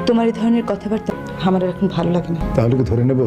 তোমার এই ধরনের কথাবার্তা আমার আর এখন ভালো লাগে না। তাহলে কি ধরে নেব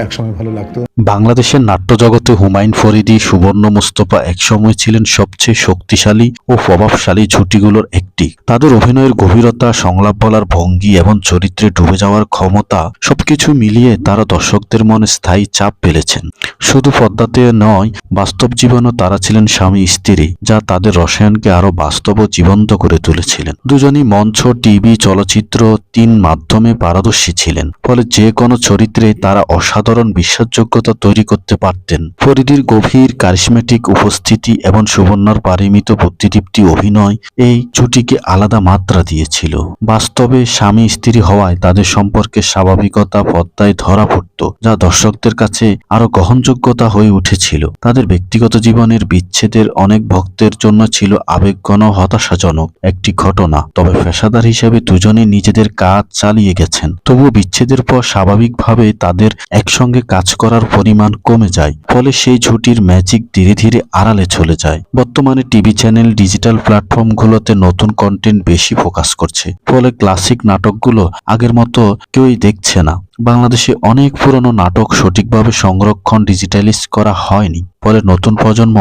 একসময় ভালো লাগতো? বাংলাদেশের নাট্যজগতে হুমায়ুন ফরিদি, সুবর্ণ মুস্তফা একসময় ছিলেন সবচেয়ে শক্তিশালী ও প্রভাবশালী জুটিগুলোর একটি। তাদের অভিনয়ের গভীরতা, সংলাপ বলার ভঙ্গি এবং চরিত্রে ডুবে যাওয়ার ক্ষমতা সবকিছু মিলিয়ে তারা দর্শকদের মনে স্থায়ী চাপ ফেলেছেন। শুধু পদ্মাতে নয়, বাস্তব জীবনেও তারা ছিলেন স্বামী স্ত্রী, যা তাদের রসায়নকে আরো বাস্তব ও জীবন্ত করে তুলেছিলেন। দুজনই মঞ্চ, টিভি, চলচ্চিত্র তিন মাধ্যমে পারদর্শী ছিলেন, ফলে যে কোনো চরিত্রে তারা অসাধারণ বিশ্বাসযোগ্যতা তৈরি করতে পারতেন। ফরিদির গভীর কারিশমেটিক উপস্থিতি এবং সুবর্ণার পরিমিত বুদ্ধিদীপ্তি অভিনয় এই জুটিকে আলাদা মাত্রা দিয়েছিল। বাস্তবে স্বামী স্ত্রী হওয়ায় তাদের সম্পর্কে স্বাভাবিকতা পর্দায় ধরা পড়ত, যা দর্শকদের কাছে আরো গ্রহণযোগ্যতা হয়ে উঠেছিল। তাদের ব্যক্তিগত জীবনের বিচ্ছেদের অনেক ভক্তের জন্য ছিল আবেগঘন হতাশাজনক একটি ঘটনা, তবে পেশাদার হিসেবে দুজনেই নিজেদের কাজ চালিয়ে গেছেন। তবুও বিচ্ছেদের পর স্বাভাবিকভাবে তাদের একসঙ্গে কাজ করার পরিমাণ কমে যায়, ফলে সেই জুটির ম্যাজিক ধীরে ধীরে আড়ালে চলে যায়। বর্তমানে টিভি চ্যানেল, ডিজিটাল প্ল্যাটফর্মগুলোতে নতুন কন্টেন্ট বেশি ফোকাস করছে, ফলে ক্লাসিক নাটকগুলো আগের মতো কেউই দেখছে না। বাংলাদেশে অনেক পুরনো নাটক সঠিকভাবে সংরক্ষণ, ডিজিটালাইজ করা হয়নি, ফলে নতুন প্রজন্ম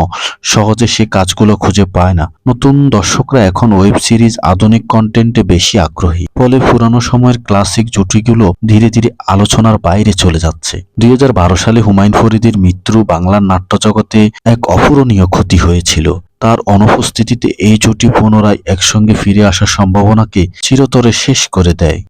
সহজে সে কাজগুলো খুঁজে পায় না। নতুন দর্শকরা এখন ওয়েব সিরিজ, আধুনিক কন্টেন্টে বেশি আগ্রহী, ফলে পুরানো সময়ের ক্লাসিক জুটিগুলো ধীরে ধীরে আলোচনার বাইরে চলে যাচ্ছে। 2012 সালে হুমায়ুন ফরিদির মৃত্যু বাংলার নাট্যজগতে এক অপূরণীয় ক্ষতি হয়েছিল। তার অনুপস্থিতিতে এই জুটি পুনরায় একসঙ্গে ফিরে আসার সম্ভাবনাকে চিরতরে শেষ করে দেয়।